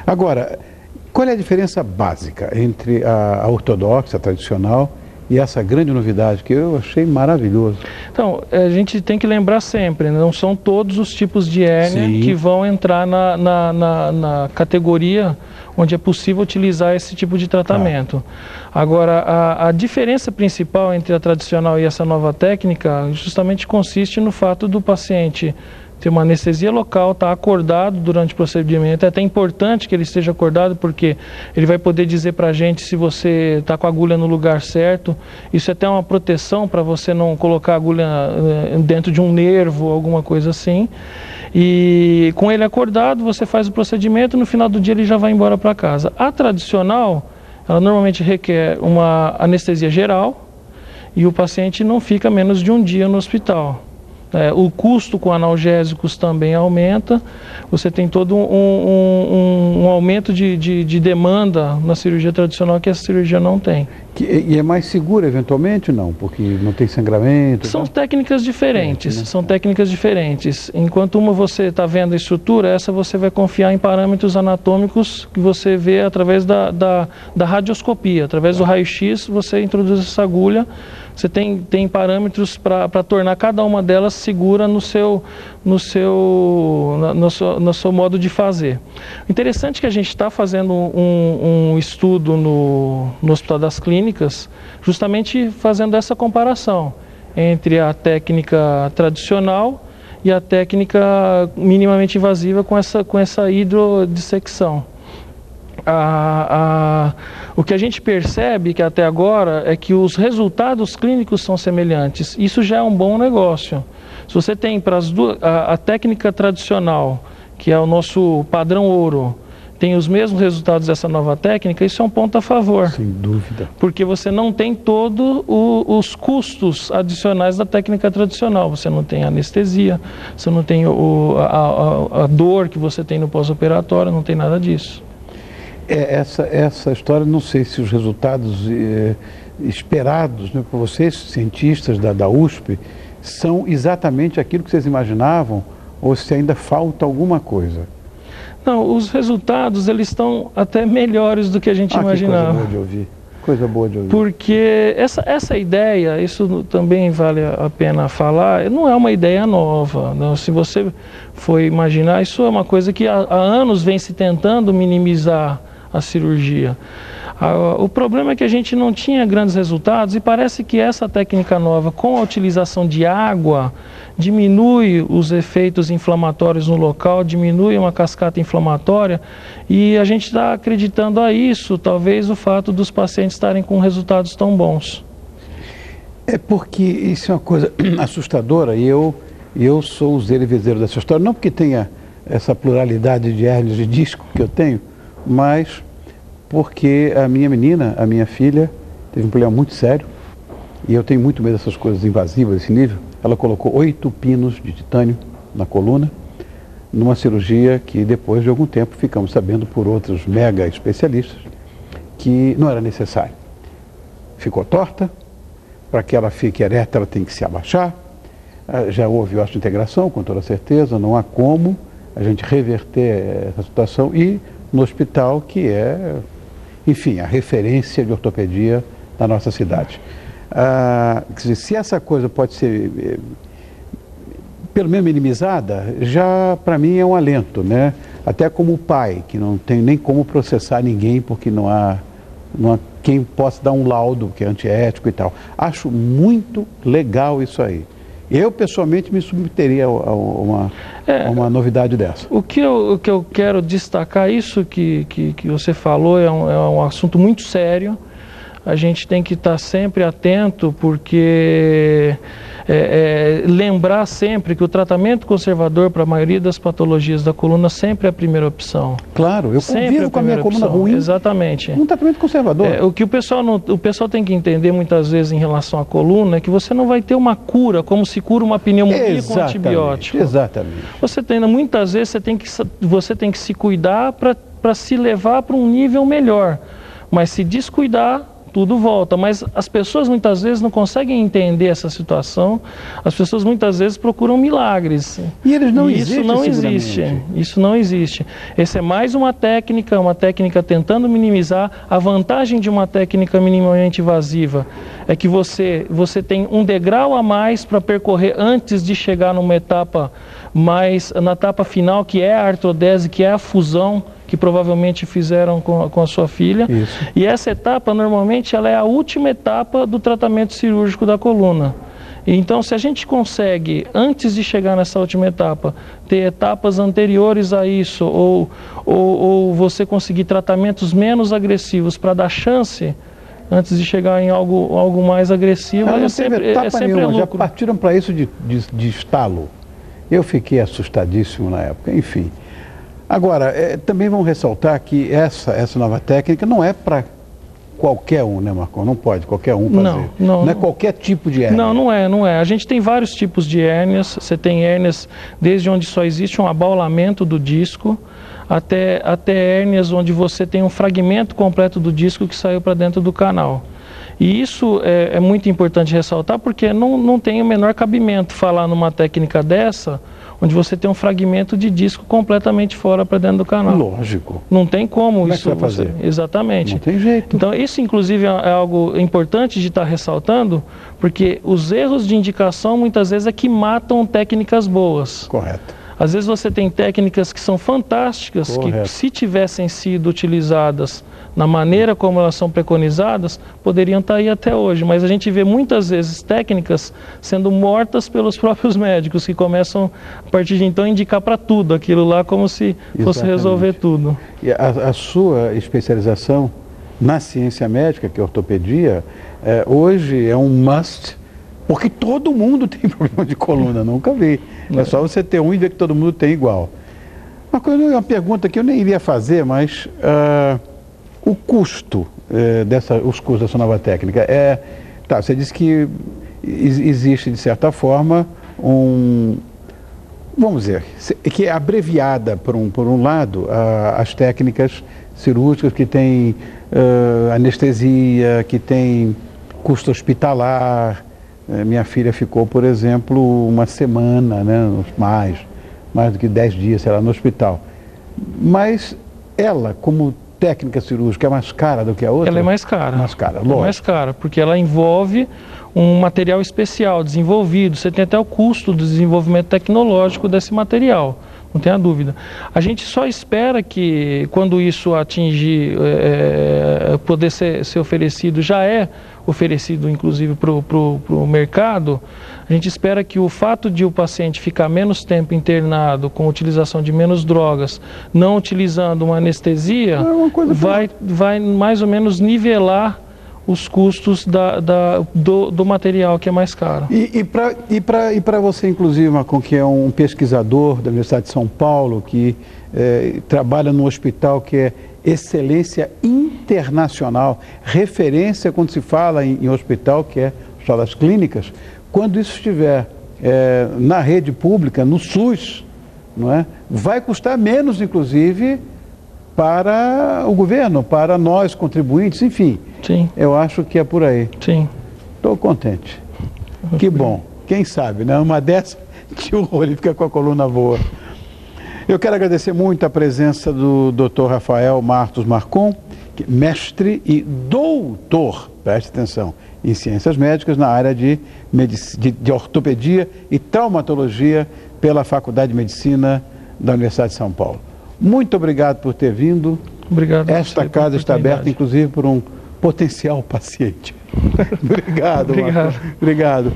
Agora, qual é a diferença básica entre a ortodoxa, a tradicional, e essa grande novidade que eu achei maravilhoso? Então, a gente tem que lembrar sempre, não são todos os tipos de hérnia Sim. que vão entrar na categoria onde é possível utilizar esse tipo de tratamento. Agora, a diferença principal entre a tradicional e essa nova técnica justamente consiste no fato do paciente ter uma anestesia local, estar acordado durante o procedimento. É até importante que ele esteja acordado, porque ele vai poder dizer para a gente se você está com a agulha no lugar certo. Isso é até uma proteção para você não colocar a agulha dentro de um nervo, alguma coisa assim. E com ele acordado, você faz o procedimento, no final do dia ele já vai embora para casa. A tradicional, ela normalmente requer uma anestesia geral e o paciente não fica menos de um dia no hospital. O custo com analgésicos também aumenta, você tem todo um aumento de demanda na cirurgia tradicional que essa cirurgia não tem. E é mais segura eventualmente, não? Porque não tem sangramento? São técnicas diferentes, são técnicas diferentes. Enquanto uma você está vendo a estrutura, essa você vai confiar em parâmetros anatômicos que você vê através da radioscopia, através do raio-x você introduz essa agulha. Você tem parâmetros para tornar cada uma delas segura no seu modo de fazer. O interessante é que a gente está fazendo um estudo no Hospital das Clínicas, justamente fazendo essa comparação entre a técnica tradicional e a técnica minimamente invasiva com essa hidrodissecção. O que a gente percebe que até agora é que os resultados clínicos são semelhantes. Isso já é um bom negócio. Se você tem para as duas, a técnica tradicional, que é o nosso padrão ouro, tem os mesmos resultados dessa nova técnica, isso é um ponto a favor. Sem dúvida. Porque você não tem todos os custos adicionais da técnica tradicional. Você não tem anestesia, você não tem a dor que você tem no pós-operatório, não tem nada disso. Essa história, não sei se os resultados esperados, né, por vocês, cientistas da USP, são exatamente aquilo que vocês imaginavam ou se ainda falta alguma coisa. Não, os resultados eles estão até melhores do que a gente imaginava. Coisa boa de ouvir. Coisa boa de ouvir. Porque essa ideia, isso também vale a pena falar, não é uma ideia nova. Não? Se você for imaginar, isso é uma coisa que há anos vem se tentando minimizar a cirurgia. O problema é que a gente não tinha grandes resultados e parece que essa técnica nova, com a utilização de água, diminui os efeitos inflamatórios no local, diminui uma cascata inflamatória e a gente está acreditando a isso, talvez o fato dos pacientes estarem com resultados tão bons. É porque isso é uma coisa assustadora e eu sou o zero e vezeiro dessa história, não porque tenha essa pluralidade de hérnias de disco que eu tenho, mas porque a minha menina, a minha filha, teve um problema muito sério e eu tenho muito medo dessas coisas invasivas desse nível. Ela colocou 8 pinos de titânio na coluna, numa cirurgia que depois de algum tempo ficamos sabendo por outros mega especialistas que não era necessário. Ficou torta, para que ela fique ereta ela tem que se abaixar, já houve osteointegração com toda certeza, não há como a gente reverter essa situação e no hospital que é, enfim, a referência de ortopedia da nossa cidade. Quer dizer, se essa coisa pode ser pelo menos minimizada, já para mim é um alento, né? Até como pai, que não tem nem como processar ninguém porque não há quem possa dar um laudo que é antiético e tal. Acho muito legal isso aí. Eu, pessoalmente, me submeteria a uma novidade dessa. O que eu quero destacar, isso que você falou, é um assunto muito sério. A gente tem que estar sempre atento, porque lembrar sempre que o tratamento conservador para a maioria das patologias da coluna sempre é a primeira opção. Claro, eu convivo com a minha coluna ruim. Exatamente. Um tratamento conservador. O que o pessoal tem que entender muitas vezes em relação à coluna é que você não vai ter uma cura, como se cura uma pneumonia com antibiótico. Exatamente. Muitas vezes você tem que se cuidar para se levar para um nível melhor. Mas se descuidar, tudo volta. Mas as pessoas muitas vezes não conseguem entender essa situação, as pessoas muitas vezes procuram milagres. E eles não existem. Isso não existe. Isso não existe. Essa é mais uma técnica tentando minimizar. A vantagem de uma técnica minimamente invasiva é que você tem um degrau a mais para percorrer antes de chegar numa etapa na etapa final, que é a artrodese, que é a fusão, que provavelmente fizeram com a sua filha. Isso. E essa etapa, normalmente, ela é a última etapa do tratamento cirúrgico da coluna. Então, se a gente consegue, antes de chegar nessa última etapa, ter etapas anteriores a isso, ou você conseguir tratamentos menos agressivos para dar chance, antes de chegar em algo mais agressivo, é sempre lucro. Já partiram para isso de estalo. Eu fiquei assustadíssimo na época, enfim. Agora, também vamos ressaltar que essa nova técnica não é para qualquer um, né, Marcão? Não pode qualquer um fazer. Não é qualquer tipo de hérnia. Não é. A gente tem vários tipos de hérnias. Você tem hérnias desde onde só existe um abaulamento do disco, até hérnias onde você tem um fragmento completo do disco que saiu para dentro do canal. E isso é muito importante ressaltar, porque não tem o menor cabimento falar numa técnica dessa, onde você tem um fragmento de disco completamente fora para dentro do canal. Lógico. Não tem como isso vai fazer? Exatamente. Não tem jeito. Então, isso, inclusive, é algo importante de estar ressaltando, porque os erros de indicação, muitas vezes, é que matam técnicas boas. Correto. Às vezes você tem técnicas que são fantásticas, Correto. que se tivessem sido utilizadas na maneira como elas são preconizadas, poderiam estar aí até hoje. Mas a gente vê muitas vezes técnicas sendo mortas pelos próprios médicos, que começam, a partir de então, a indicar para tudo aquilo lá, como se fosse resolver tudo. E a sua especialização na ciência médica, que é ortopedia, hoje é um must, porque todo mundo tem problema de coluna, nunca vi. É só você ter um e ver que todo mundo tem igual. Uma pergunta que eu nem iria fazer, mas o custo os custos dessa nova técnica você disse que existe, de certa forma, vamos dizer, que é abreviada, por um lado, as técnicas cirúrgicas que tem anestesia, que tem custo hospitalar. Minha filha ficou, por exemplo, uma semana, né, mais do que 10 dias, sei lá, no hospital. Mas ela, como técnica cirúrgica, é mais cara do que a outra? Ela é mais cara. Mais cara, lógico. É mais cara, porque ela envolve um material especial, desenvolvido. Você tem até o custo do desenvolvimento tecnológico desse material, não tenha dúvida. A gente só espera que, quando isso atingir, poder ser oferecido, já é oferecido, inclusive, para o mercado. A gente espera que o fato de o paciente ficar menos tempo internado, com utilização de menos drogas, não utilizando uma anestesia, vai mais ou menos nivelar os custos do material, que é mais caro. E para você, inclusive, Marcão, que é um pesquisador da Universidade de São Paulo, que trabalha num hospital que é excelência internacional, referência quando se fala em hospital, que é o Hospital das Clínicas, quando isso estiver na rede pública, no SUS, não é? Vai custar menos, inclusive, para o governo, para nós, contribuintes, enfim. Sim. Eu acho que é por aí. Sim. Estou contente. Que bom. Quem sabe, né? Uma dessa, tio Rony fica com a coluna boa. Eu quero agradecer muito a presença do Dr. Rafael Martos Marcon, mestre e doutor, preste atenção, em ciências médicas na área de ortopedia e traumatologia pela Faculdade de Medicina da Universidade de São Paulo. Muito obrigado por ter vindo. Obrigado. Esta casa está aberta, inclusive, por um potencial paciente. Obrigado, Obrigado. Marcos. Obrigado.